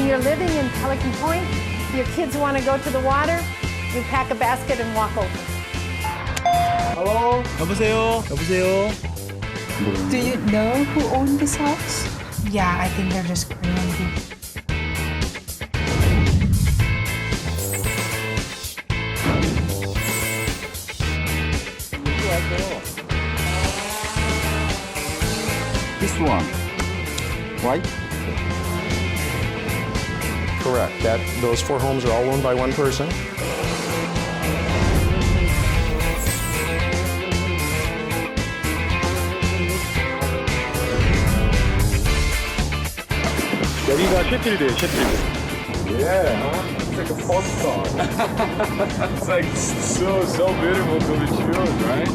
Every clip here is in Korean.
When you're living in Pelican Point, if your kids want to go to the water, you pack a basket and walk over. Hello? 여보세요? 여보세요? Do you know who owned this house? Yeah, I think they're just Korean people. This one, right? Correct. Those 4 homes are all owned by one person. 여기가 셰필드예요, 셰필드. Yeah, it's like a postcard. It's like so beautiful to be true, right?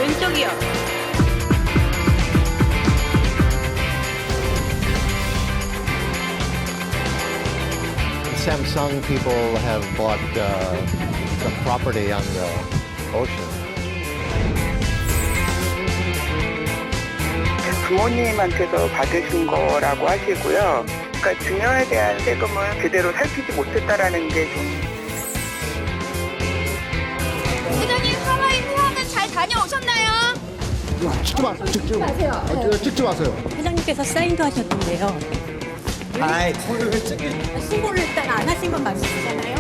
왼쪽이요. Samsung people have bought some property on the ocean. 부모님한테서 받으신 거라고 하시고요. 그러니까 증여에 대한 세금을 제대로 살피지 못했다라는 게 좀. 회장님 하와이 휴학은 잘 다녀오셨나요? 찍지 마세요. 회장님께서 사인도 하셨던데요. 아이, 왜 찍게? 신고를 일단 안 하신 건 맞으시잖아요.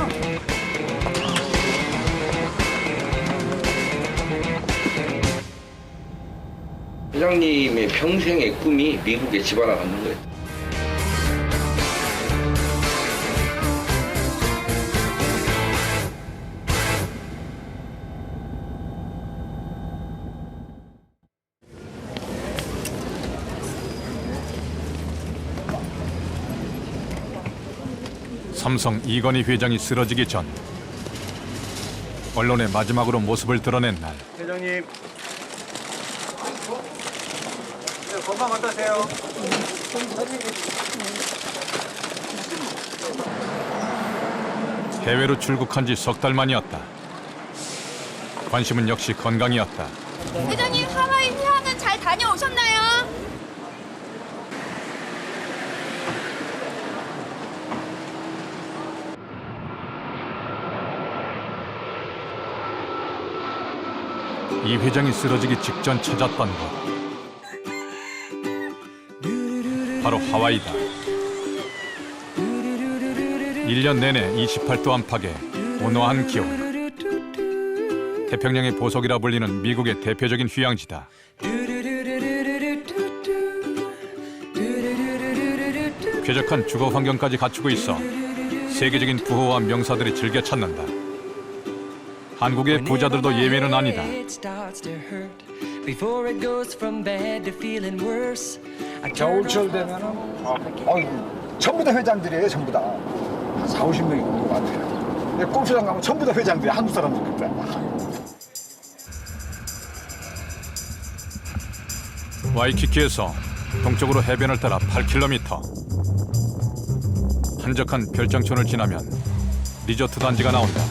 회장님의 평생의 꿈이 미국에 집 하나 갖는 거예요. 삼성 이건희 회장이 쓰러지기 전 언론에 마지막으로 모습을 드러낸 날. 회장님. 네, 건강 어떠세요? 해외로 출국한 지 석 달 만이었다. 관심은 역시 건강이었다. 회장님 하와이 휴학은 잘 다녀오셨나요? 이 회장이 쓰러지기 직전 찾았던 곳. 바로 하와이다. 1년 내내 28도 안팎의 온화한 기온. 태평양의 보석이라 불리는 미국의 대표적인 휴양지다. 쾌적한 주거 환경까지 갖추고 있어 세계적인 부호와 명사들이 즐겨 찾는다. 한국의 부자들도 예외는 아니다. 겨울철 되면은 전부 다 회장들이에요, 전부 다. 4, 50명이 있는 것 같아요. 근데 골프장 가면 전부 다 회장들이 한국 사람들 같아. 와이키키에서 동쪽으로 해변을 따라 8km. 한적한 별장촌을 지나면 리조트 단지가 나온다.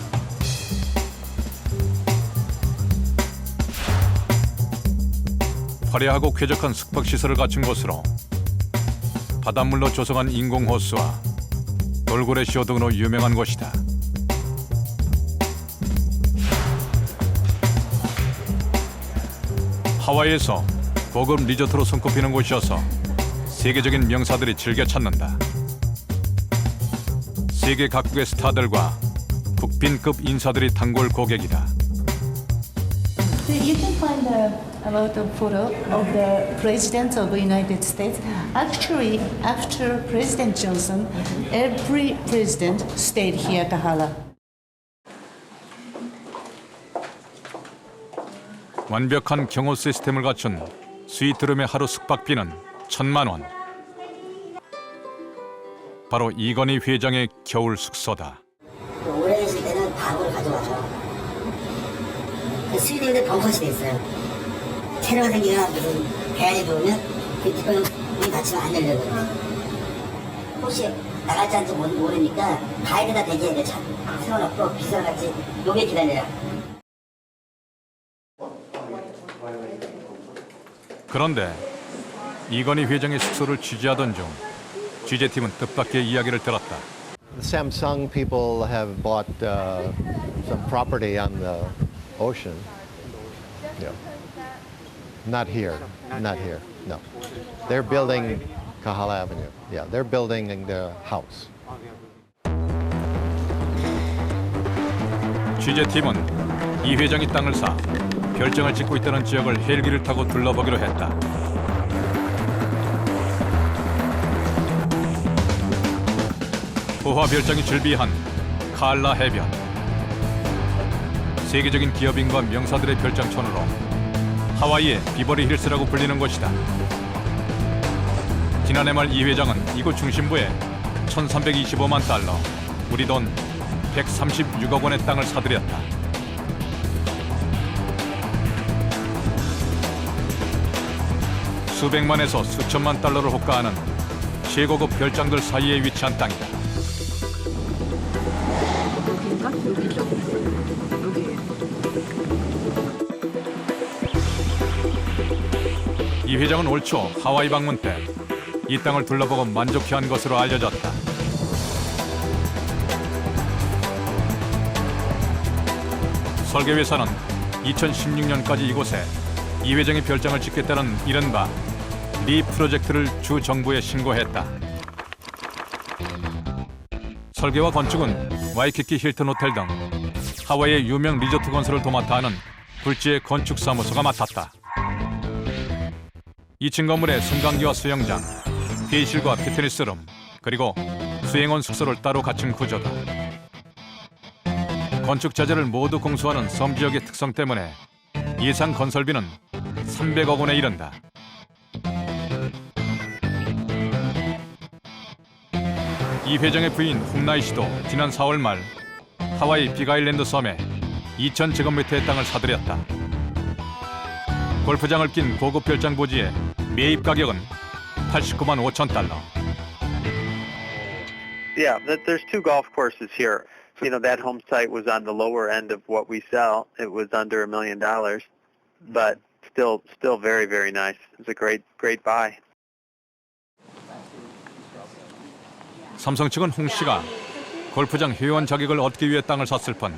화려하고 쾌적한 숙박시설을 갖춘 곳으로 바닷물로 조성한 인공호수와 돌고래쇼 등으로 유명한 곳이다. 하와이에서 고급 리조트로 손꼽히는 곳이어서 세계적인 명사들이 즐겨 찾는다. 세계 각국의 스타들과 국빈급 인사들이 단골 고객이다. You can find a lot of photo of the President of the United States. Actually, after President Johnson, every president stayed here at Kahala. 완벽한 경호 시스템을 갖춘 스위트룸의 하루 숙박비는 1,000만 원. 바로 이건희 회장의 겨울 숙소다. 오래 있을 때는 밥을 가져와서 스위트룸에 벙커실이 있어요. 테러가 생기거나 무슨 대안이 들어오면 그 뒷방문 닫히면 안 열려요. 혹시 나갈지 않을지 모르니까 가이드가 대기해 차 세워놓고 비서같이 요게 기다려요. 그런데 이건희 회장의 숙소를 취재하던 중 취재팀은 뜻밖의 이야기를 들었다. The Samsung people have bought some property on the ocean. Yeah. Not here. Not here. No. They're building Kahala Avenue. Yeah, they're building the house. 취재팀은 이 회장이 땅을 사 별장을 짓고 있다는 지역을 헬기를 타고 둘러보기로 했다. 부하 별장이 즐비한 칼라 해변. 세계적인 기업인과 명사들의 별장촌으로 하와이의 비버리 힐스라고 불리는 곳이다. 지난해 말 이 회장은 이곳 중심부에 1,325만 달러, 우리 돈 136억 원의 땅을 사들였다. 수백만에서 수천만 달러를 호가하는 최고급 별장들 사이에 위치한 땅이다. 여기인가? 여기죠? 여기. 이 회장은 올 초 하와이 방문 때 이 땅을 둘러보고 만족해한 것으로 알려졌다. 설계회사는 2016년까지 이곳에 이 회장이 별장을 짓겠다는 이른바 리 프로젝트를 주 정부에 신고했다. 설계와 건축은 와이키키 힐튼 호텔 등 하와이의 유명 리조트 건설을 도맡아 하는 굴지의 건축사무소가 맡았다. 2층 건물에 승강기와 수영장, 회의실과 피트니스룸, 그리고 수행원 숙소를 따로 갖춘 구조다. 건축 자재를 모두 공수하는 섬 지역의 특성 때문에 예상 건설비는 300억 원에 이른다. 이 회장의 부인 훅나이 씨도 지난 4월 말 하와이 빅아일랜드 섬에 2,000제곱미터의 땅을 사들였다. 골프장을 낀 고급 별장 부지의 매입 가격은 89만 5천 달러. Yeah, there's two golf courses here. You know, that home site was on the lower end of what we sell. It was under $1 million, but still very, very nice. It's a great buy. 삼성 측은 홍 씨가 골프장 회원 자격을 얻기 위해 땅을 샀을 뿐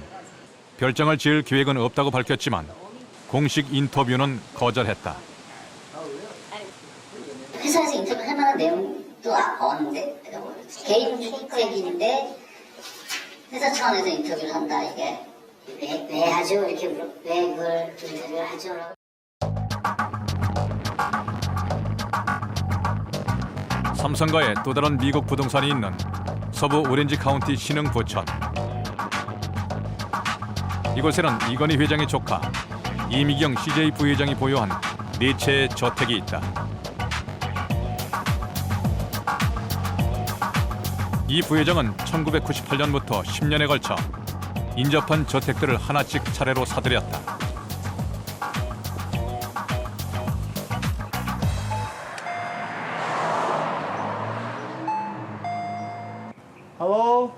별장을 지을 계획은 없다고 밝혔지만 공식 인터뷰는 거절했다. 회사에서 인터뷰할 만한 내용도 없는데 개인 출퇴근인데 회사 차원에서 인터뷰를 한다. 이게 왜 하죠? 이렇게 왜 그걸 인터뷰를 하죠? 삼성과의 또 다른 미국 부동산이 있는 서부 오렌지 카운티 신흥 부천. 이곳에는 이건희 회장의 조카 이미경 CJ 부회장이 보유한 4채의 저택이 있다. 이 부회장은 1998년부터 10년에 걸쳐 인접한 저택들을 하나씩 차례로 사들였다. 할로?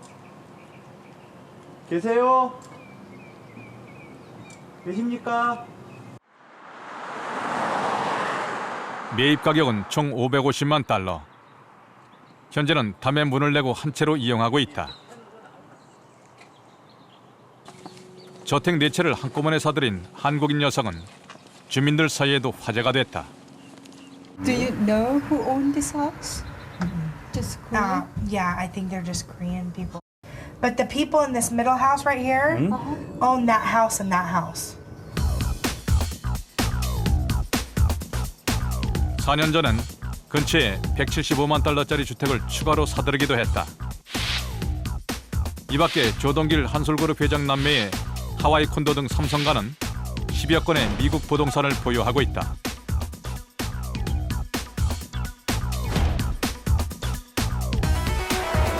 계세요? 계십니까? 매입 가격은 총 550만 달러. 현재는 담에 문을 내고 한 채로 이용하고 있다. 저택 4채를 한꺼번에 사들인 한국인 여성은 주민들 사이에도 화제가 됐다. Do you know who owned this house? Just Korean? Yeah, I think they're just Korean people. But the people in this middle house right here own that house and that house. 4년 전엔 근처에 175만 달러짜리 주택을 추가로 사들이기도 했다. 이 밖에 조동길 한솔그룹 회장 남매의 하와이 콘도 등 삼성가는 10여 건의 미국 부동산을 보유하고 있다.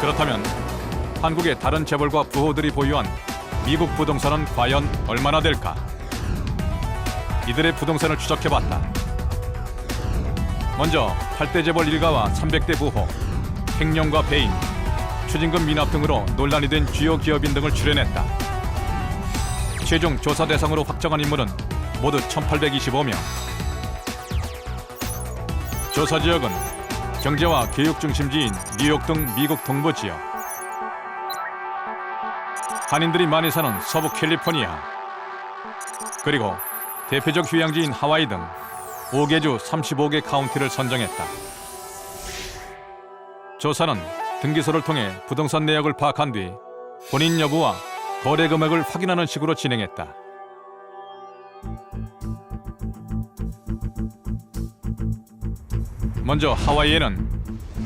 그렇다면 한국의 다른 재벌과 부호들이 보유한 미국 부동산은 과연 얼마나 될까? 이들의 부동산을 추적해봤다. 먼저 8대 재벌 일가와 300대 부호, 횡령과 배임, 추징금 미납 등으로 논란이 된 주요 기업인 등을 출연했다. 최종 조사 대상으로 확정한 인물은 모두 1,825명. 조사 지역은 경제와 교육 중심지인 뉴욕 등 미국 동부 지역, 한인들이 많이 사는 서부 캘리포니아, 그리고 대표적 휴양지인 하와이 등 5개 주 35개 카운티를 선정했다. 조사는 등기소를 통해 부동산 내역을 파악한 뒤 본인 여부와 거래 금액을 확인하는 식으로 진행했다. 먼저 하와이에는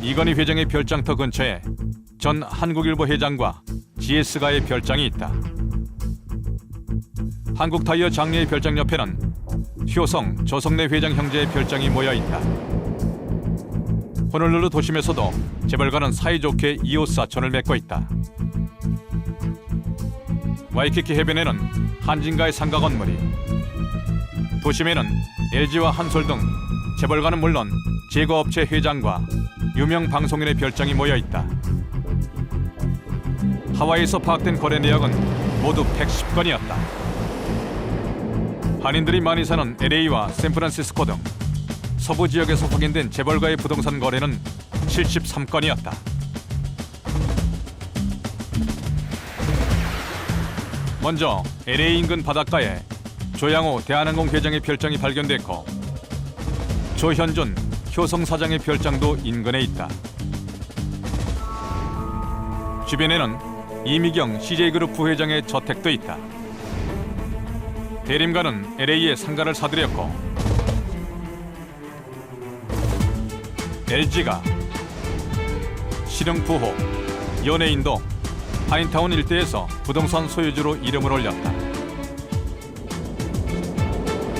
이건희 회장의 별장터 근처에 전 한국일보 회장과 GS가의 별장이 있다. 한국타이어 장례의 별장 옆에는 효성, 조성래 회장 형제의 별장이 모여 있다. 호놀룰루 도심에서도 재벌과는 사이좋게 이웃 사촌을 맺고 있다. 와이키키 해변에는 한진가의 상가 건물이, 도심에는 LG와 한솔 등 재벌과는 물론 제거업체 회장과 유명 방송인의 별장이 모여 있다. 하와이에서 파악된 거래 내역은 모두 110건이었다. 한인들이 많이 사는 LA와 샌프란시스코 등 서부 지역에서 확인된 재벌과의 부동산 거래는 73건이었다. 먼저 LA 인근 바닷가에 조양호 대한항공 회장의 별장이 발견됐고, 조현준 효성 사장의 별장도 인근에 있다. 주변에는 이미경 CJ그룹 부회장의 저택도 있다. 대림가는 LA에 상가를 사들였고, LG가, 신흥부호, 연예인도 한인타운 일대에서 부동산 소유주로 이름을 올렸다.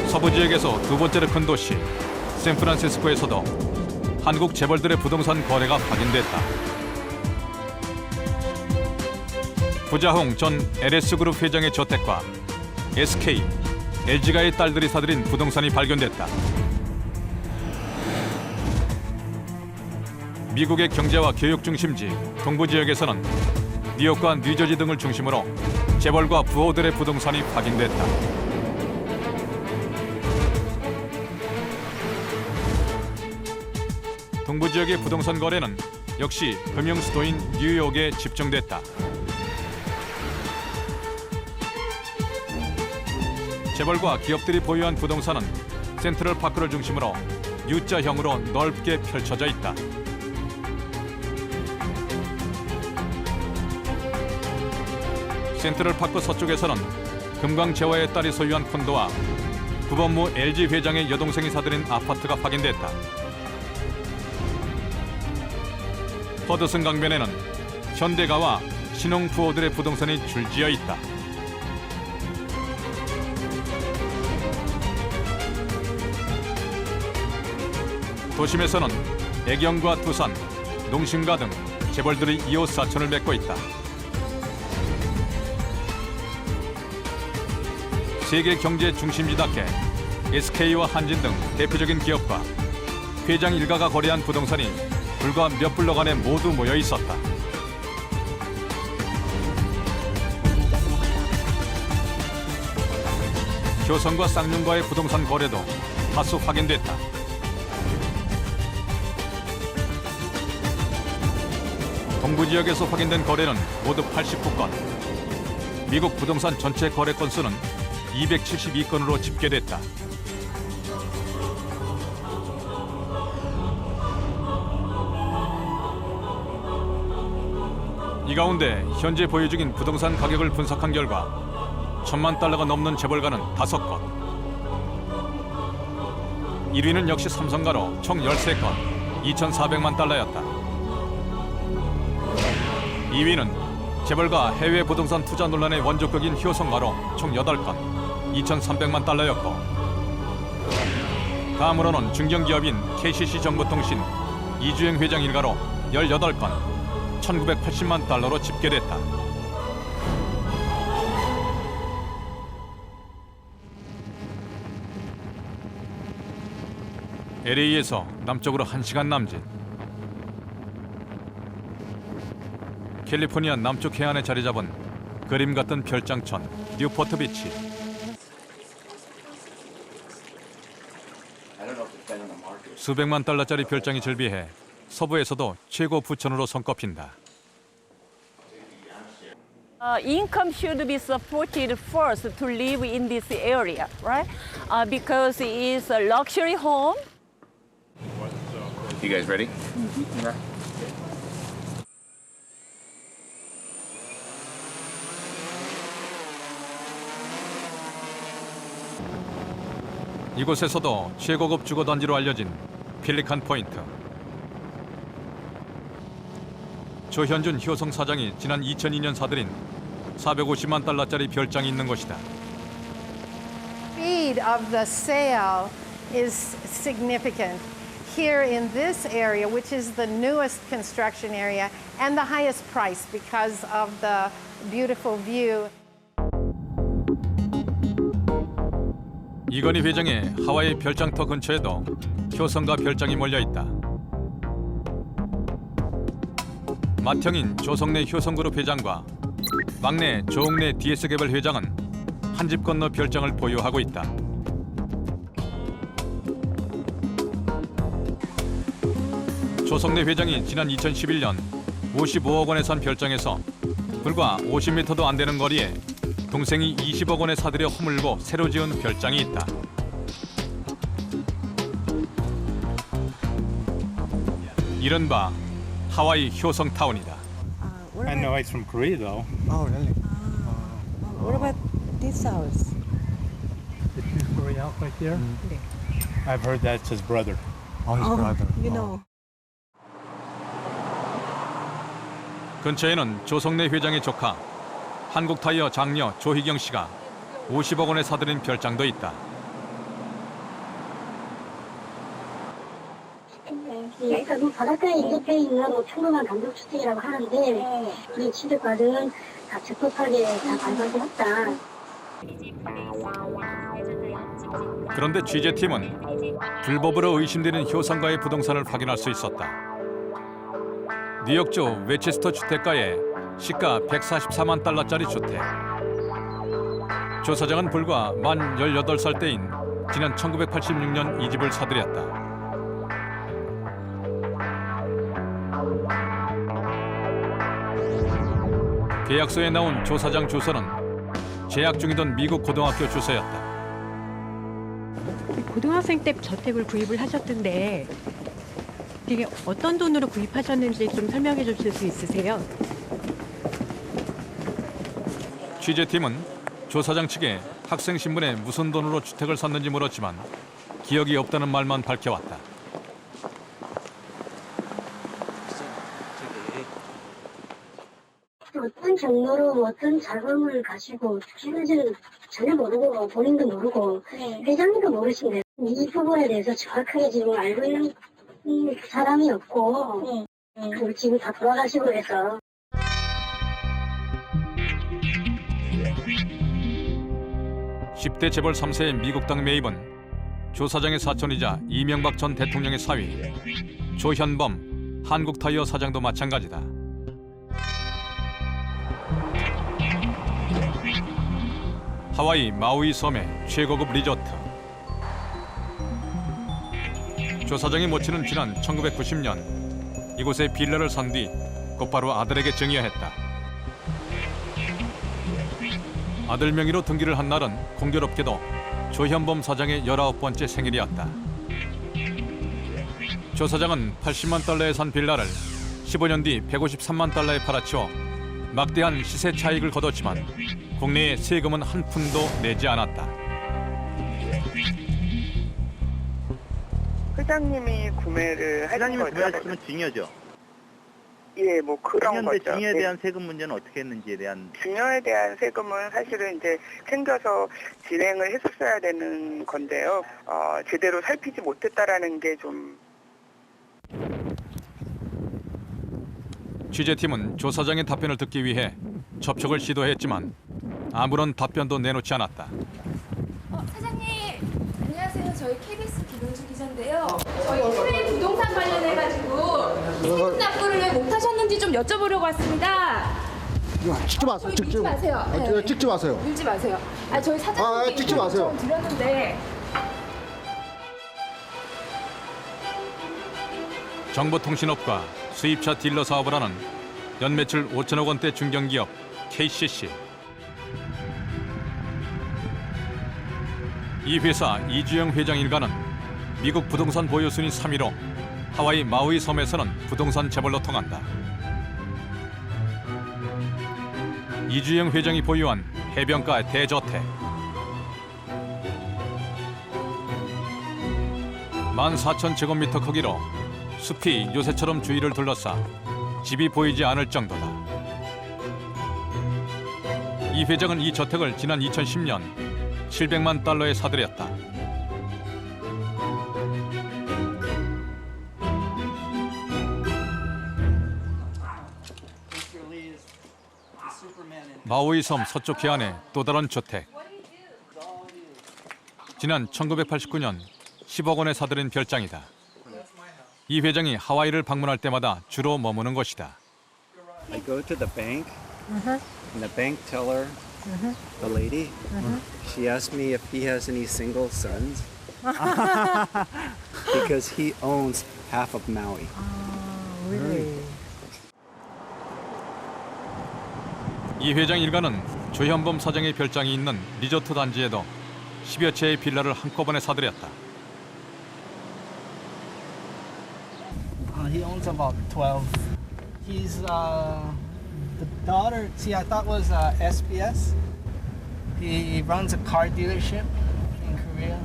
서부 지역에서 두 번째로 큰 도시 샌프란시스코에서도 한국 재벌들의 부동산 거래가 확인됐다. 부자홍 전 LS그룹 회장의 저택과 SK, LG가의 딸들이 사들인 부동산이 발견됐다. 미국의 경제와 교육 중심지 동부 지역에서는 뉴욕과 뉴저지 등을 중심으로 재벌과 부호들의 부동산이 확인됐다. 동부 지역의 부동산 거래는 역시 금융 수도인 뉴욕에 집중됐다. 재벌과 기업들이 보유한 부동산은 센트럴파크를 중심으로 U자형으로 넓게 펼쳐져 있다. 센트럴파크 서쪽에서는 금광재화의 딸이 소유한 콘도와 구본무 LG 회장의 여동생이 사들인 아파트가 확인됐다. 허드슨 강변에는 현대가와 신흥부호들의 부동산이 줄지어 있다. 도심에서는 애경과 두산, 농심가 등 재벌들이 이웃 사촌을 맺고 있다. 세계 경제 중심지답게 SK와 한진 등 대표적인 기업과 회장 일가가 거래한 부동산이 불과 몇 블럭 안에 모두 모여 있었다. 효성과 쌍용과의 부동산 거래도 다수 확인됐다. 동부 지역에서 확인된 거래는 모두 89건. 미국 부동산 전체 거래 건수는 272건으로 집계됐다. 이 가운데 현재 보유 중인 부동산 가격을 분석한 결과 1,000만 달러가 넘는 재벌가는 5건, 1위는 역시 삼성가로 총 13건, 2,400만 달러였다. 2위는 재벌가 해외 부동산 투자 논란의 원조격인 효성가로 총 8건, 2,300만 달러였고, 다음으로는 중견기업인 KCC 정보통신 이주영 회장 일가로 18건, 1,980만 달러로 집계됐다. LA에서 남쪽으로 1시간 남짓, 캘리포니아 남쪽 해안에 자리 잡은 그림 같은 별장촌 뉴포트 비치. 수백만 달러짜리 별장이 즐비해 서부에서도 최고 부촌으로 손꼽힌다. Income should be supported first to live in this area, right? Because it is a luxury home. You guys ready? Yeah. 이곳에서도 최고급 주거단지로 알려진 필리칸 포인트. 조현준 효성 사장이 지난 2002년 사들인 450만 달러짜리 별장이 있는 곳이다. Speed of the sale is significant here in this area, which is the newest construction area and the highest price because of the beautiful view. 이건희 회장의 하와이 별장터 근처에도 효성가 별장이 몰려 있다. 맏형인 조성래 효성그룹 회장과 막내 조홍래 DS개발 회장은 한 집 건너 별장을 보유하고 있다. 조성래 회장이 지난 2011년 55억 원에 산 별장에서 불과 50m도 안 되는 거리에 동생이 20억 원에 사들여 허물고 새로 지은 별장이 있다. 이른바 하와이 효성타운이다. I know it's from Korea though. Oh, really? What about this house? The two-story house right there? I've heard that's his brother. Oh, his brother. You know. 근처에는 조성래 회장의 조카 한국타이어 장녀 조희경 씨가 50억 원에 사들인 별장도 있다. 그러니까 바닷가에 인접해 있는 평범한 단독주택이라고 하는데 이 취득 과정은 다 적법하게 다 발견을 했다. 그런데 취재팀은 불법으로 의심되는 효성가의 부동산을 확인할 수 있었다. 뉴욕주 웨체스터 주택가에 시가 144만 달러짜리 주택. 조 사장은 불과 만 18살 때인 지난 1986년 이 집을 사들였다. 계약서에 나온 조 사장 주소는 재학 중이던 미국 고등학교 주소였다. 고등학생 때 저택을 구입을 하셨던데 이게 어떤 돈으로 구입하셨는지 좀 설명해 주실 수 있으세요? 취재팀은 조 사장 측에 학생 신분에 무슨 돈으로 주택을 샀는지 물었지만 기억이 없다는 말만 밝혀왔다. 어떤 경로로 어떤 자금을 가지고 주시는지는 전혀 모르고 본인도 모르고 회장님도 모르신데 이 부분에 대해서 정확하게 지금 알고 있는 사람이 없고 그리고 지금 다 돌아가시고 그래서 10대 재벌 3세의 미국 땅 매입은 조 사장의 사촌이자 이명박 전 대통령의 사위 조현범 한국타이어 사장도 마찬가지다. 하와이 마우이 섬의 최고급 리조트. 조 사장이 모친은 지난 1990년 이곳에 빌라를 산 뒤 곧바로 아들에게 증여했다. 아들 명의로 등기를 한 날은 공교롭게도 조현범 사장의 19번째 생일이었다. 조 사장은 80만 달러에 산 빌라를 15년 뒤 153만 달러에 팔아치워 막대한 시세 차익을 거뒀지만 국내에 세금은 한 푼도 내지 않았다. 회장님이 구매를 하신 회장님이 거죠? 구매하셨으면 증여죠. 예, 뭐 그런 그런데 거죠. 증여에 네. 대한 세금 문제는 어떻게 했는지에 대한 증여에 대한 세금은 사실은 이제 챙겨서 진행을 했었어야 되는 건데요. 제대로 살피지 못했다라는 게 좀. 취재팀은 조 사장의 답변을 듣기 위해 접촉을 시도했지만 아무런 답변도 내놓지 않았다. 사장님, 안녕하세요. 저희 KBS 김용주 기자인데요. 저희 해외 부동산 관련해가지고 세금 납부를 왜 못하셨는지 좀 여쭤보려고 왔습니다. 찍지 마세요. 저희 밀지 마세요. 네. 찍지 마세요. 밀지 마세요. 저희 사장님께 찍지 마세요. 좀 드렸는데. 정보통신업과 수입차 딜러 사업을 하는 연매출 5천억 원대 중견기업 KCC. 이 회사 이주영 회장 일가는 미국 부동산 보유 순위 3위로 하와이 마우이 섬에서는 부동산 재벌로 통한다. 이주영 회장이 보유한 해변가 대저택. 14,000제곱미터 크기로 숲이 요새처럼 주위를 둘러싸 집이 보이지 않을 정도다. 이 회장은 이 저택을 지난 2010년 700만 달러에 사들였다. 마우이 섬 서쪽 해안의 또 다른 주택. 지난 1989년 10억 원에 사들인 별장이다. 이 회장이 하와이를 방문할 때마다 주로 머무는 곳이다. I go to the bank, and the bank teller, the lady, she asked me if he has any single sons, because he owns half of Maui. 이 회장 일가는 조현범 사장의 별장이 있는 리조트 단지에도 10여 채의 빌라를 한꺼번에 사들였다. He owns about 12. He's the daughter. See, I thought was SBS. He runs a car dealership in Korea.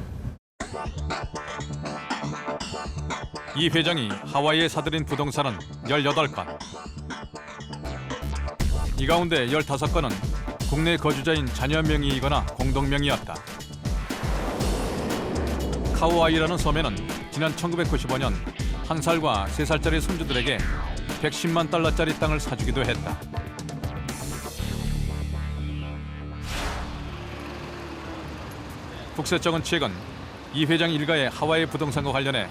이 회장이 하와이에 사들인 부동산은 18건. 이 가운데 15건은 국내 거주자인 자녀 명의이거나 공동 명의였다. 카우아이라는 섬에는 지난 1995년 1살과 3살짜리 손주들에게 110만 달러짜리 땅을 사주기도 했다. 국세청은 최근 이 회장 일가의 하와이 부동산과 관련해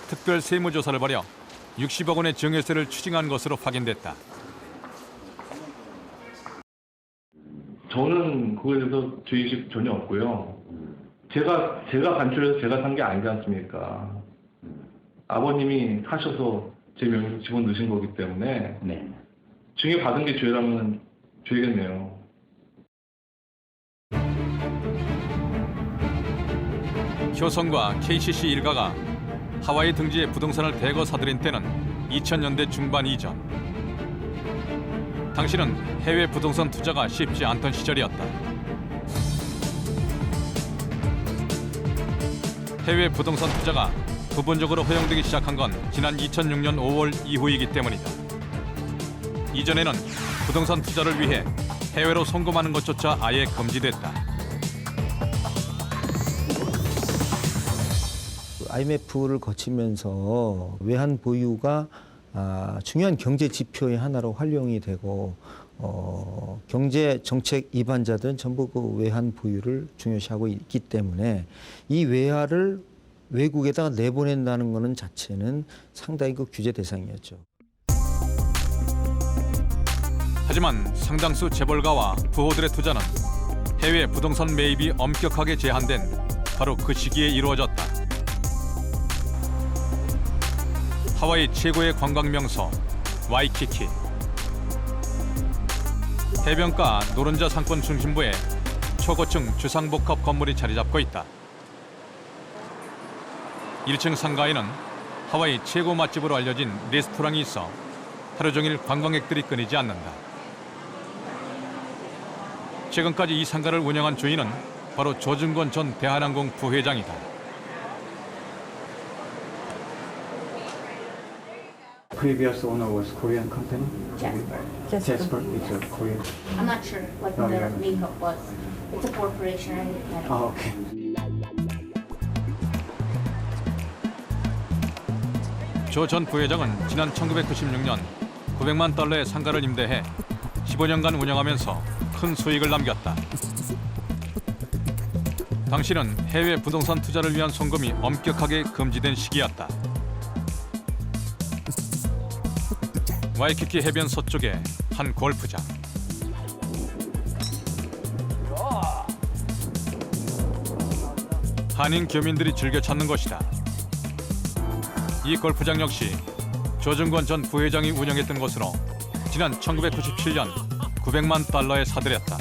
특별 세무조사를 벌여 60억 원의 증여세를 추징한 것으로 확인됐다. 저는 그거에 대해서 죄의식 전혀 없고요. 제가 간출해서 제가 산 게 아니지 않습니까? 아버님이 사셔서 제 명의로 집어넣으신 거기 때문에 증여 받은 게 죄라면 죄겠네요. 효성과 KCC 일가가 하와이 등지에 부동산을 대거 사들인 때는 2000년대 중반 이전. 당시는 해외 부동산 투자가 쉽지 않던 시절이었다. 해외 부동산 투자가 부분적으로 허용되기 시작한 건 지난 2006년 5월 이후이기 때문이다. 이전에는 부동산 투자를 위해 해외로 송금하는 것조차 아예 금지됐다. IMF를 거치면서 외환 보유가 중요한 경제 지표의 하나로 활용이 되고 경제 정책 입안자들은 전부 그 외환 보유를 중요시하고 있기 때문에 이 외화를 외국에다가 내보낸다는 것은 자체는 상당히 그 규제 대상이었죠. 하지만 상당수 재벌가와 부호들의 투자는 해외 부동산 매입이 엄격하게 제한된 바로 그 시기에 이루어졌다. 하와이 최고의 관광 명소 와이키키. 해변가 노른자 상권 중심부에 초고층 주상복합 건물이 자리 잡고 있다. 1층 상가에는 하와이 최고 맛집으로 알려진 레스토랑이 있어 하루 종일 관광객들이 끊이지 않는다. 최근까지 이 상가를 운영한 주인은 바로 조준권 전 대한항공 부회장이다. Previous owner was Korean company? Yes. Jasper is a Korean. I'm not sure what Oh, the yeah. makeup was. It's a corporation. I don't Oh, okay. 조 전 부회장은 지난 1996년 900만 달러의 상가를 임대해 15년간 운영하면서 큰 수익을 남겼다. 당시는 해외 부동산 투자를 위한 송금이 엄격하게 금지된 시기였다. 와이키키 해변 서쪽의 한 골프장. 한인 교민들이 즐겨 찾는 것이다. 이 골프장 역시 조정권 전 부회장이 운영했던 곳으로 지난 1997년 900만 달러에 사들였다.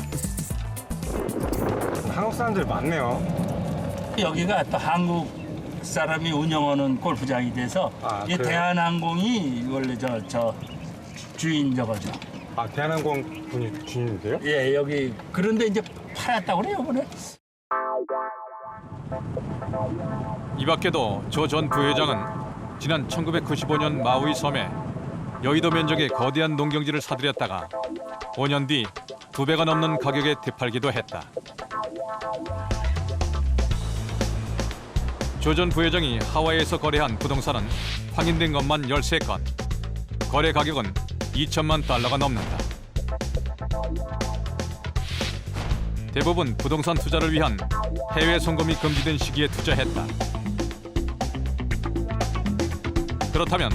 한국 사람들이 많네요. 여기가 또 한국 사람이 운영하는 골프장이 돼서 이 그래요? 대한항공이 원래 저 주인 저거죠. 아, 대한항공 분이 주인인데요? 예, 여기 그런데 이제 팔았다고 그래요, 이번에. 이 밖에도 조 전 부회장은 지난 1995년 마우이 섬에 여의도 면적의 거대한 농경지를 사들였다가 5년 뒤 2배가 넘는 가격에 되팔기도 했다. 조 전 부회장이 하와이에서 거래한 부동산은 확인된 것만 13건. 거래 가격은 2천만 달러가 넘는다. 대부분 부동산 투자를 위한 해외 송금이 금지된 시기에 투자했다. 그렇다면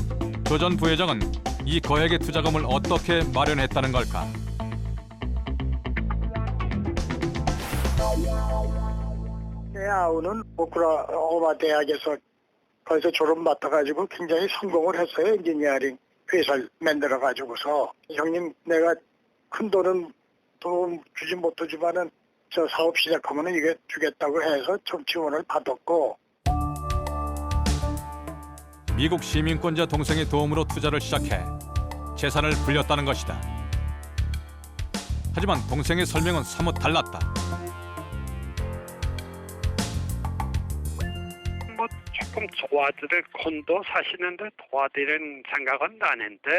조 전 부회장은 이 거액의 투자금을 어떻게 마련했다는 걸까? 내 아우는 오클라호마 대학에서 거기서 졸업 맡아가지고 굉장히 성공을 했어요. 엔지니어링 회사를 만들어가지고서 형님 내가 큰 돈은 도움 주지 못하지만은 저 사업 시작하면은 이게 주겠다고 해서 좀 지원을 받았고. 미국 시민권자 동생의 도움으로 투자를 시작해 재산을 불렸다는 것이다. 하지만 동생의 설명은 사뭇 달랐다. 뭐 조금 도와드릴 콘도 사시는데 도와드리는 생각은 나는데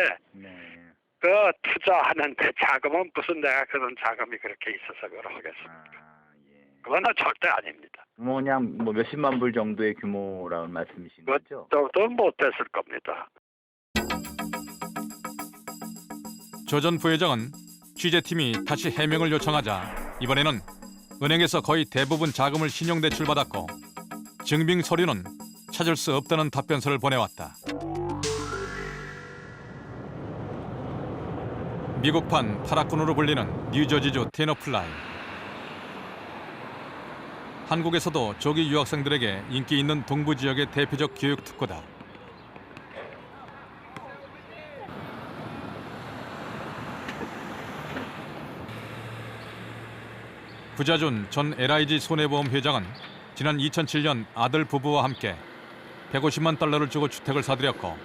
그 투자하는데 자금은 무슨 내가 그런 자금이 그렇게 있어서 그러겠습니까? 그건 절대 아닙니다. 그냥 뭐 몇십만 불 정도의 규모라는 말씀이신 거죠? 그것도 못했을 겁니다. 조 전 부회장은 취재팀이 다시 해명을 요청하자 이번에는 은행에서 거의 대부분 자금을 신용대출받았고 증빙 서류는 찾을 수 없다는 답변서를 보내왔다. 미국판 파라군으로 불리는 뉴저지주 테너플라이. 한국에서도 조기 유학생들에게 인기 있는 동부 지역의 대표적 교육 특구다. 구자준 전 LIG 손해보험 회장은 지난 2007년 아들 부부와 함께 150만 달러를 주고 주택을 사들였고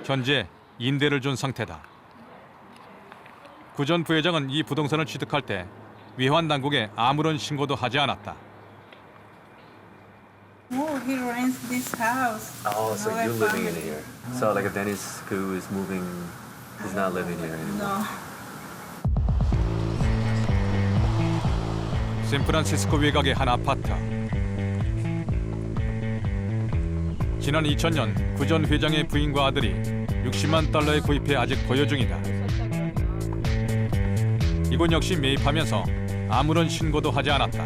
현재 인대를 준 상태다. 구 전 부회장은 이 부동산을 취득할 때 외환 당국에 아무런 신고도 하지 않았다. Oh, he rents this house. Oh, so Our you're living in family. here. So like Dennis who is moving, he's not living here anymore. No. 샌프란시스코 외곽의 한 아파트. 지난 2000년 구 전 회장의 부인과 아들이 60만 달러에 구입해 아직 보유 중이다. 이곳 역시 매입하면서 아무런 신고도 하지 않았다.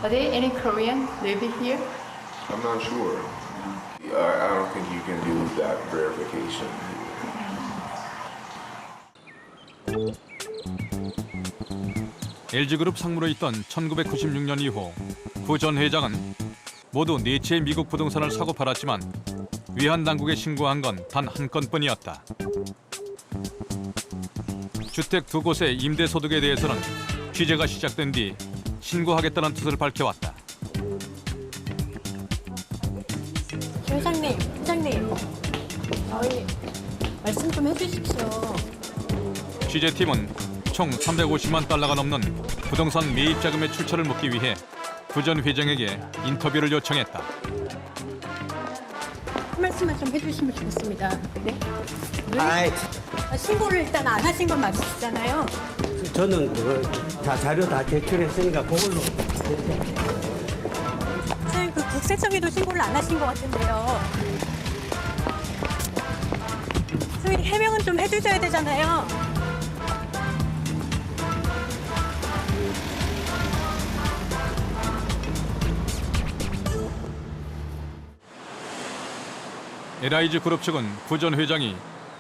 Are there any Korean living here? I'm not sure. I don't think you can do that verification. LG그룹 상무로 있던 1996년 이후 구 전 회장은 모두 4채의 미국 부동산을 사고 팔았지만 외환 당국에 신고한 건 단 한 건뿐이었다. 주택 2곳의 임대 소득에 대해서는 취재가 시작된 뒤 신고하겠다는 뜻을 밝혀왔다. 회장님, 저희 말씀 좀 해주십시오. 취재팀은 총 350만 달러가 넘는 부동산 매입 자금의 출처를 묻기 위해 구 전 회장에게 인터뷰를 요청했다. 한 말씀만 좀 해주시면 좋겠습니다. 네? 아이, 신고를 일단 안 하신 건 맞으시잖아요. 저는 그거 다 자료 다 제출했으니까 그걸로. 선생님, 그 국세청에도 신고를 안 하신 것 같은데요. 선생님, 해명은 좀 해주셔야 되잖아요. LIG 그룹 측은 부 전 회장이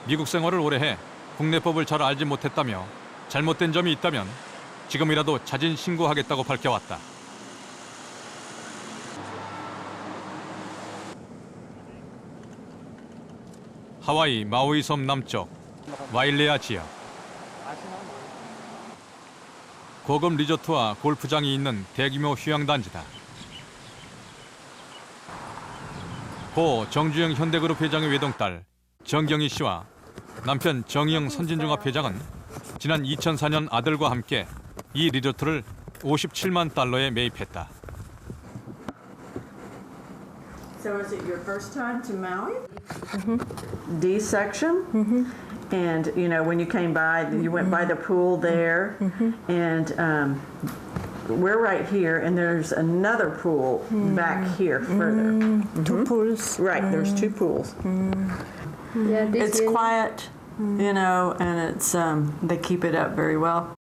미국 생활을 오래 해 국내법을 잘 알지 못했다며 잘못된 점이 있다면 지금이라도 자진 신고하겠다고 밝혀왔다. 하와이 마우이 섬 남쪽 와일레아 지역. 고급 리조트와 골프장이 있는 대규모 휴양단지다. 고 정주영 현대그룹 회장의 외동딸 정경희 씨와 남편 정희영 선진종합 회장은 지난 2004년 아들과 함께 이 리조트를 57만 달러에 매입했다. So is it your first time to Maui? D section? And you know, when you came by, you went by the pool there, and we're right here, and there's another pool back here further. Two pools. Right, there's two pools. Yeah, this It's is- quiet, you know, and it's they keep it up very well.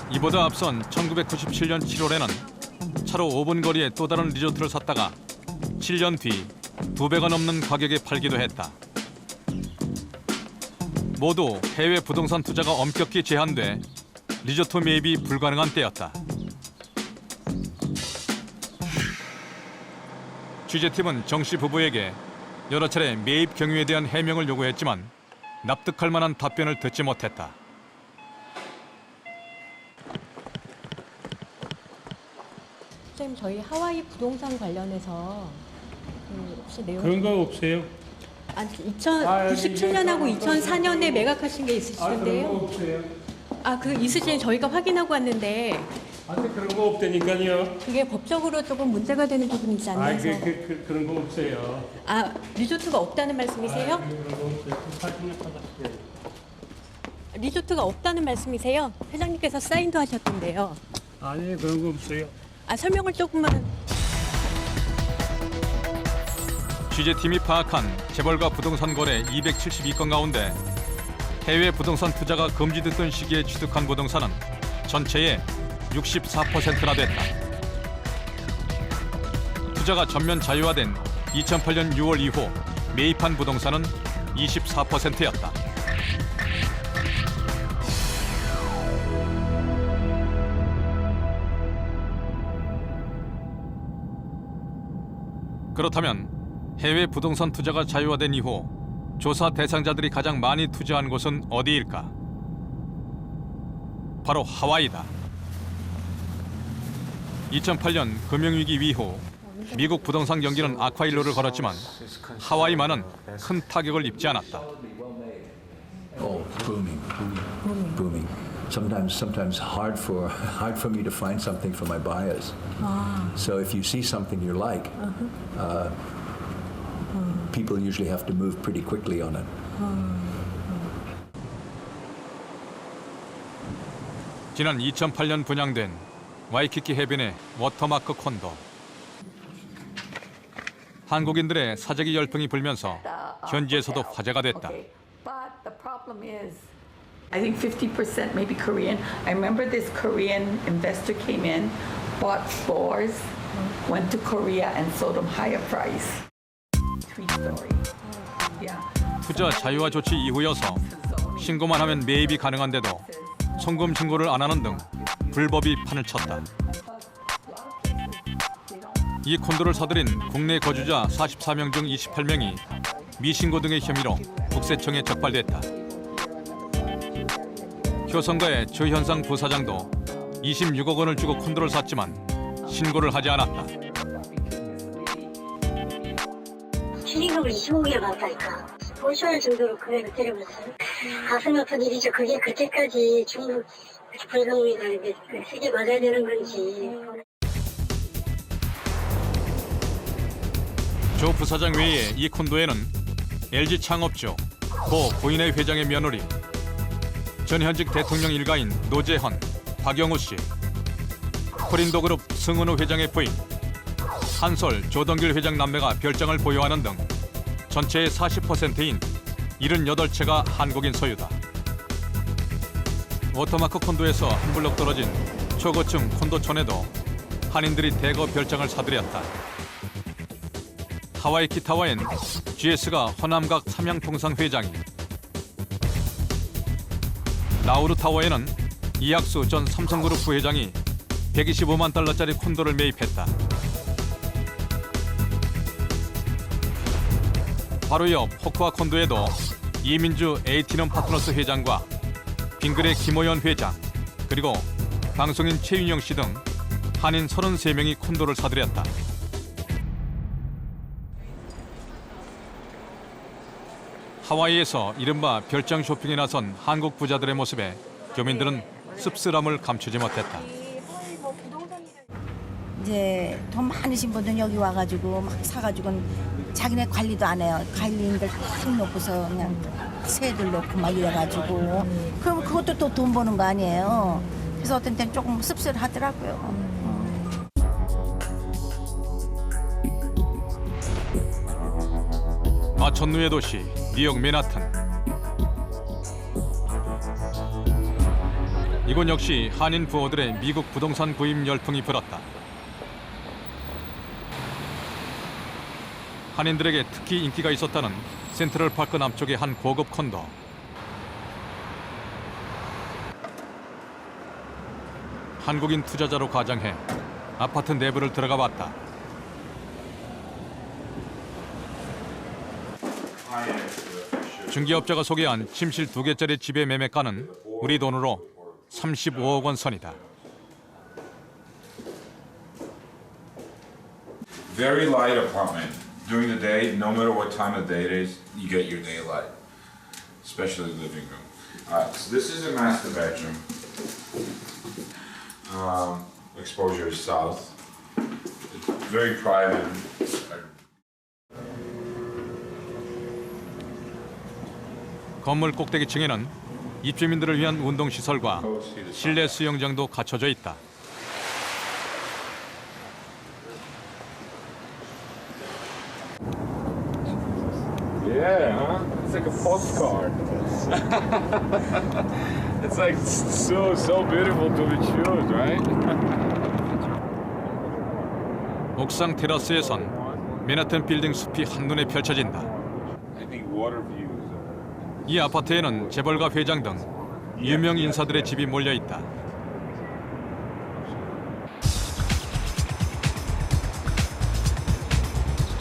이보다 앞선 1997년 7월에는 차로 5분 거리에 또 다른 리조트를 샀다가 7년 뒤 2배가 넘는 가격에 팔기도 했다. 모두 해외 부동산 투자가 엄격히 제한돼 리조트 매입이 불가능한 때였다. 취재팀은 정 씨 부부에게 여러 차례 매입 경위에 대한 해명을 요구했지만 납득할 만한 답변을 듣지 못했다. 선생님, 저희 하와이 부동산 관련해서 혹시 내용 그런 거 없어요. 아, 2097년하고 2004년에 매각하신 게 있으시던데요? 없어요. 아, 그 있으시면 저희가 확인하고 왔는데 아직 그런 거 없다니까요. 그게 법적으로 조금 문제가 되는 부분이지 않나서. 그런 거 없어요. 아, 리조트가 없다는 말씀이세요? 그런 거 없어요. 사진을 받았어요. 리조트가 없다는 말씀이세요? 회장님께서 사인도 하셨던데요. 아니, 그런 거 없어요. 아, 설명을 조금만. 취재팀이 파악한 재벌가 부동산 거래 272건 가운데 해외 부동산 투자가 금지됐던 시기에 취득한 부동산은 전체의 64%나 됐다. 투자가 전면 자유화된 2008년 6월 이후 매입한 부동산은 24%였다. 그렇다면 해외 부동산 투자가 자유화된 이후 조사 대상자들이 가장 많이 투자한 곳은 어디일까? 바로 하와이다. 2008년 금융위기 이후 미국 부동산 경기는 악화일로를 걸었지만 하와이만은 큰 타격을 입지 않았다. Oh, booming. Sometimes hard for me to find something for my buyers. So if you see something you like, people usually have to move pretty quickly on it. 지난 2008년 분양된 와이키키 해변의 워터마크 콘도. 한국인들의 사재기 열풍이 불면서 현지에서도 화제가 됐다. But the problem is, I think 50% maybe Korean. I remember this Korean investor came in, bought floors, went to Korea and sold them higher price. 3-story. Yeah. 투자 자유화 조치 이후여서 신고만 하면 매입이 가능한데도 송금 신고를 안 하는 등 불법이 판을 쳤다. 이 콘도를 사들인 국내 거주자 44명 중 28명이 미신고 등의 혐의로 국세청에 적발됐다. 효성가의 조현상 부사장도 26억 원을 주고 콘도를 샀지만 신고를 하지 않았다. 추징금을 25억이나 받았다니까. 보시할 정도로 금액을 때려봤어요. 가슴 아픈 일이죠. 그게 그때까지 중국 불금이가 세게 맞아야 되는 건지. 조 부사장 외에 이 콘도에는 LG 창업주 고 고인의 회장의 며느리, 전 현직 대통령 일가인 노재헌, 박영우 씨, 코린도그룹 승은우 회장의 부인, 한솔, 조동길 회장 남매가 별장을 보유하는 등 전체의 40%인 78채가 한국인 소유다. 워터마크 콘도에서 한 블록 떨어진 초고층 콘도촌에도 한인들이 대거 별장을 사들였다. 하와이키 타워엔 GS가 허남각 삼양통상 회장이, 나우루 타워에는 이학수 전 삼성그룹 부회장이 125만 달러짜리 콘도를 매입했다. 바로 옆 호크와 콘도에도 이민주 에이티넘 파트너스 회장과 빙그레 김호연 회장, 그리고 방송인 최윤영 씨 등 한인 33명이 콘도를 사들였다. 하와이에서 이른바 별장 쇼핑에 나선 한국 부자들의 모습에 교민들은 씁쓸함을 감추지 못했다. 이제 돈 많으신 분들은 여기 와가지고 막 사가지고는 자기네 관리도 안 해요. 관리인들 다 놓고서 그냥 새들 놓고 막 이래가지고 그럼 그것도 또 돈 버는 거 아니에요. 그래서 어떤 때는 조금 씁쓸하더라고요. 마천루의 도시 뉴욕 맨하튼. 이곳 역시 한인 부호들의 미국 부동산 구입 열풍이 불었다. 한인들에게 특히 인기가 있었다는 센트럴파크 남쪽의 한 고급 콘도. 한국인 투자자로 가장해 아파트 내부를 들어가 봤다. 중개업자가 소개한 침실 2개짜리 집의 매매가는 우리 돈으로 35억 원 선이다. Very light apartment. During the day, no matter what time of day it is, you get your daylight, especially the living room. So this is a master bedroom. Exposure is south. It's very private. 건물 꼭대기층에는 입주민들을 위한 운동시설과 실내 수영장도 갖춰져 있다. Yeah, huh? It's like a postcard. It's like so beautiful to be choose, right? 옥상 테라스에선 맨하튼 빌딩 숲이 한눈에 펼쳐진다. I think water views. 이 아파트에는 재벌가 회장 등 유명 인사들의 집이 몰려 있다.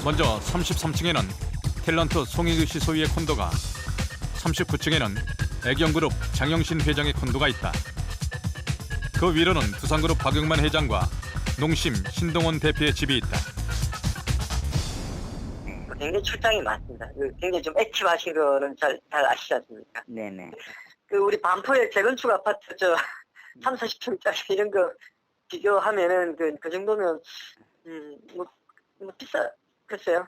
먼저 33층에는 탤런트 송혜교 씨 소유의 콘도가, 39층에는 애경그룹 장영신 회장의 콘도가 있다. 그 위로는 두산그룹 박영만 회장과 농심 신동원 대표의 집이 있다. 굉장히 출장이 많습니다. 굉장히 좀 액티브하신 거는 잘 아시지 않습니까? 네네. 그 우리 반포의 재건축 아파트 3, 40층짜리 이런 거 비교하면은 그 정도면 뭐 글쎄요.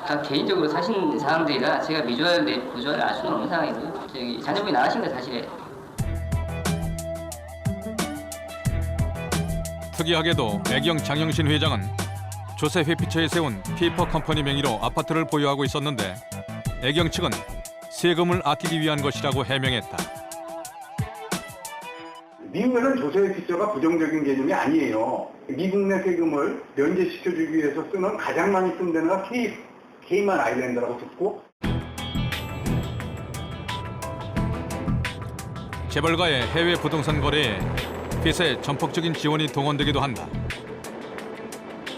다 개인적으로 사신 사람들이라 제가 비주얼을 알 수는 없는 상황이고요. 저기 자녀분이 나가신 거 사실이에요. 특이하게도 애경 장영신 회장은 조세 회피처에 세운 페이퍼 컴퍼니 명의로 아파트를 보유하고 있었는데 애경 측은 세금을 아끼기 위한 것이라고 해명했다. 미국에는 조세 회피처가 부정적인 개념이 아니에요. 미국 내 세금을 면제시켜주기 위해서 쓰는 가장 많이 쓰는 데가 케이만 아일랜드라고 듣고, 재벌가의 해외 부동산 거래에 회사의 전폭적인 지원이 동원되기도 한다.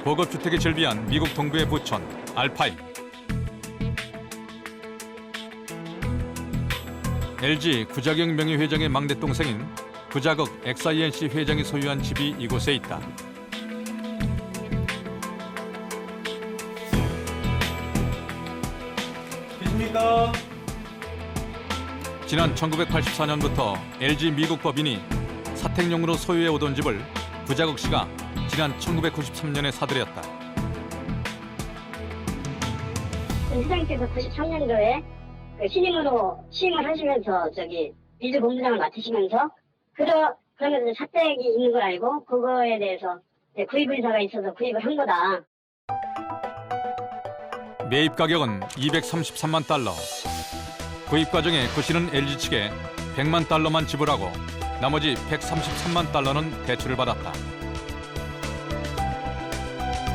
고급 주택이 즐비한 미국 동부의 부촌 알파인. LG 구자경 명의회장의 막내 동생인 구자극 XINC 회장이 소유한 집이 이곳에 있다. 계십니까? 지난 1984년부터 LG 미국 법인이 사택용으로 소유해 오던 집을 구자극 씨가 지난 1993년에 사들였다. 회장님께서 93년도에 신임으로 시임을 하시면서 비즈 본부장을 맡으시면서 그러면서 사택이 있는 걸 알고 그거에 대해서 구입 의사가 있어서 구입을 한 거다. 매입 가격은 233만 달러. 구입 과정에 구 씨는 LG 측에 100만 달러만 지불하고 나머지 133만 달러는 대출을 받았다.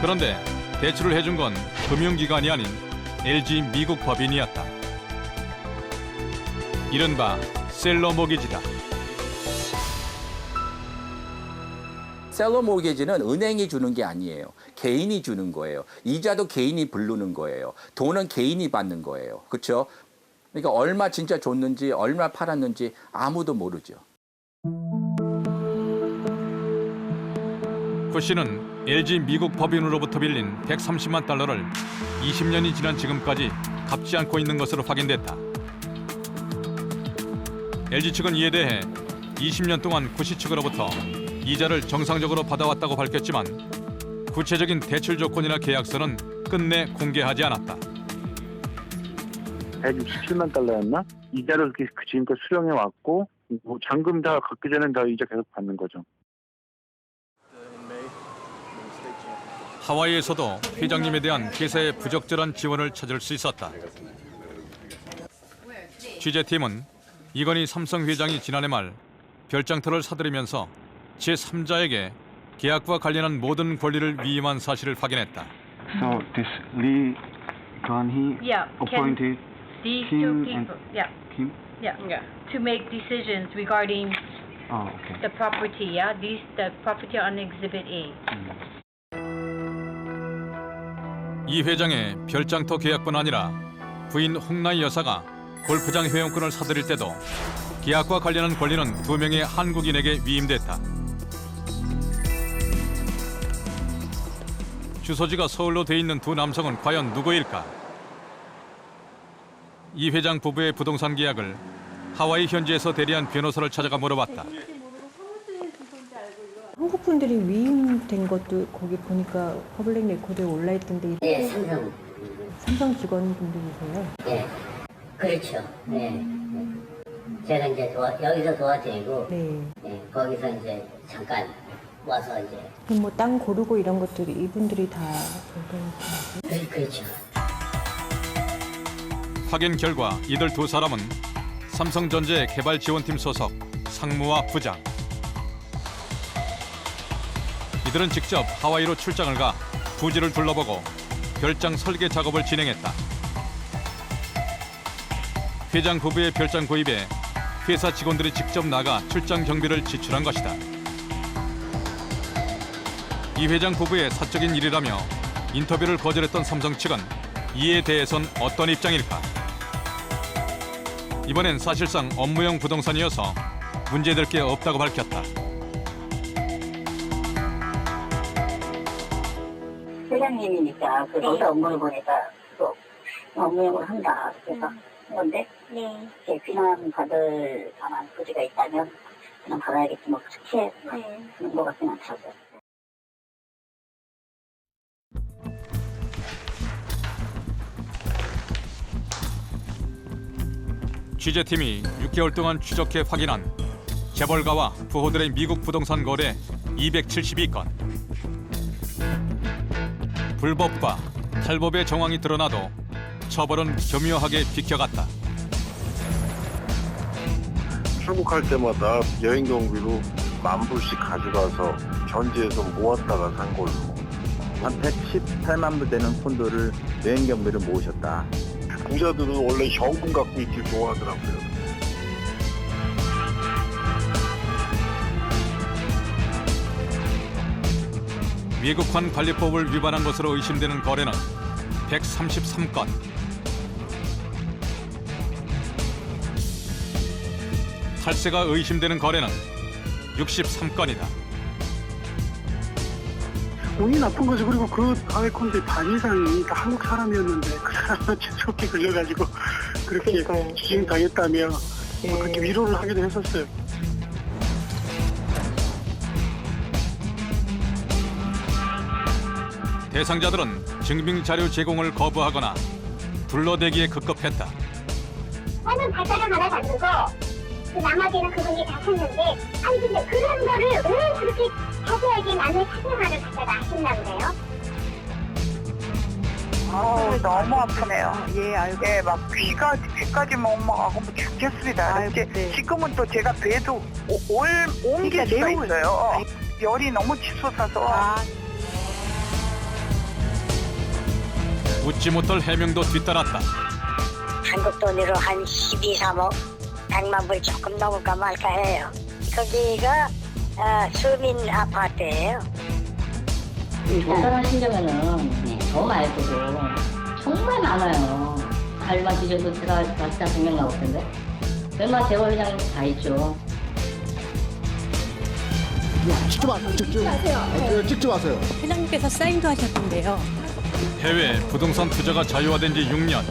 그런데 대출을 해준 건 금융기관이 아닌 LG 미국 법인이었다. 이른바 셀러 모기지다. 셀러 모기지는 은행이 주는 게 아니에요. 개인이 주는 거예요. 이자도 개인이 부르는 거예요. 돈은 개인이 받는 거예요. 그렇죠? 그러니까 얼마 진짜 줬는지 얼마 팔았는지 아무도 모르죠. 구 씨는 LG 미국 법인으로부터 빌린 130만 달러를 20년이 지난 지금까지 갚지 않고 있는 것으로 확인됐다. LG 측은 이에 대해 20년 동안 구 씨 측으로부터 이자를 정상적으로 받아왔다고 밝혔지만 구체적인 대출 조건이나 계약서는 끝내 공개하지 않았다. 167만 달러였나? 이자를 지금껏 수령해 왔고 잔금 다 갚기 전엔 다 이자 계속 받는 거죠. 하와이에서도 회장님에 대한 회사의 부적절한 지원을 찾을 수 있었다. 취재팀은 이건희 삼성 회장이 지난해 말 별장터를 사들이면서 제3자에게 계약과 관련한 모든 권리를 위임한 사실을 확인했다. So this Lee Gun-hee appointed these Kim two people, and Kim? to make decisions regarding Okay. the property, the property on Exhibit A. 이 회장의 별장터 계약뿐 아니라 부인 홍나희 여사가 골프장 회원권을 사들일 때도 계약과 관련한 권리는 2명의 한국인에게 위임됐다. 주소지가 서울로 돼 있는 두 남성은 과연 누구일까? 이 회장 부부의 부동산 계약을 하와이 현지에서 대리한 변호사를 찾아가 물어봤다. 한국 분들이 위임된 것도 거기 보니까 퍼블릭 레코드에 올라있던데. 네, 삼성 직원분들이세요? 네, 그렇죠. 네. 제가 이제 여기서 도와드리고, 네, 거기서 이제 잠깐 와서 이제. 그럼 뭐 땅 고르고 이런 것들이 이분들이 다. 그렇죠. 확인 결과 이들 두 사람은 삼성전자의 개발지원팀 소속 상무와 부장. 이들은 직접 하와이로 출장을 가 부지를 둘러보고 별장 설계 작업을 진행했다. 회장 부부의 별장 구입에 회사 직원들이 직접 나가 출장 경비를 지출한 것이다. 이 회장 부부의 사적인 일이라며 인터뷰를 거절했던 삼성 측은 이에 대해선 어떤 입장일까? 이번엔 사실상 업무용 부동산이어서 문제될 게 없다고 밝혔다. 회장님이니까 거기서 업무를 보니까 또 업무용으로 한다. 그래서 그런데 비난 받을 만한 부지가 있다면 그냥 받아야겠지 뭐 그렇게 하는 것 같지는 않더라고요. 취재팀이 6개월 동안 추적해 확인한 재벌가와 부호들의 미국 부동산 거래 272건. 불법과 탈법의 정황이 드러나도 처벌은 교묘하게 비켜갔다. 출국할 때마다 여행 경비로 10,000불씩 가져가서 현지에서 모았다가 산 걸로. 한 118만 불 되는 폰도를 여행 경비를 모으셨다. 부자들은 원래 현금 갖고 있길 좋아하더라고요. 미국환 관리법을 위반한 것으로 의심되는 거래는 133건. 탈세가 의심되는 거래는 63건이다. 운이 나쁜 거죠. 그리고 그 아이콘들 반 이상이 다 한국 사람이었는데 그 사람한테 좋게 걸려가지고 그렇게 기증당했다며 그렇게 위로를 하기도 했었어요. 대상자들은 증빙 자료 제공을 거부하거나 둘러대기에 급급했다. 저는 발자국 하나 잡는 거, 그 나머지는 그분이 다 쳤는데, 아니 근데 그런 거를 왜 그렇게 자세하게 나는 사진화를 갖다가 하셨나 보네요. 너무 아프네요. 예, 막 귀까지 막 엄마가 뭐 죽겠습니다. 이제 지금은 또 제가 배도 옮길 수가 있어요. 열이 너무 치솟아서. 웃지 못할 해명도 뒤따랐다. 한국 돈으로 한 12, 3억, 100만 불 조금 넘을까 말까 해요. 거기가 수민 아파트예요. 간단한 신경에는 저 말고도 정말 많아요. 발만 뒤져도 제가 맛있다 생각나고 텐데 웬만 재벌 회장 다 있죠. 찍지 마세요. 찍지 마세요. 회장님께서 사인도 하셨던데요. 해외 부동산 투자가 자유화된 지 6년.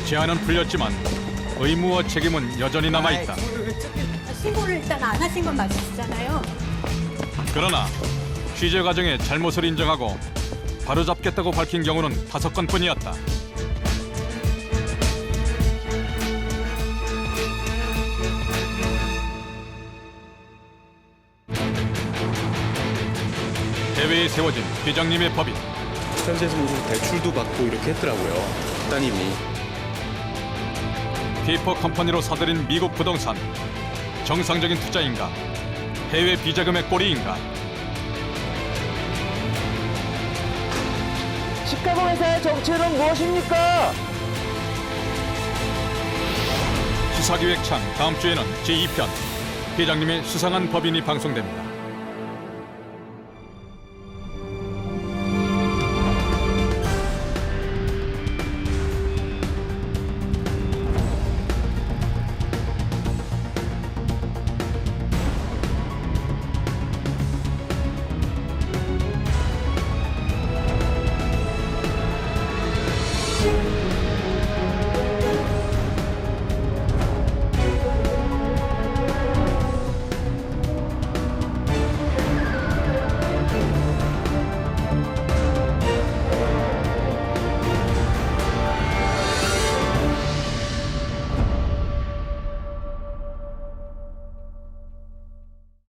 제한은 풀렸지만 의무와 책임은 여전히 남아있다. 신고를 일단 안 하신 건 맞으시잖아요. 그러나 취재 과정에 잘못을 인정하고 바로잡겠다고 밝힌 경우는 5건뿐이었다. 해외에 세워진 회장님의 법인. 현지에서 무슨 대출도 받고 이렇게 했더라고요. 따님이. 페이퍼 컴퍼니로 사들인 미국 부동산. 정상적인 투자인가? 해외 비자금의 꼬리인가? 시카고 회사의 정체는 무엇입니까? 수사기획창 다음 주에는 제2편 회장님의 수상한 법인이 방송됩니다.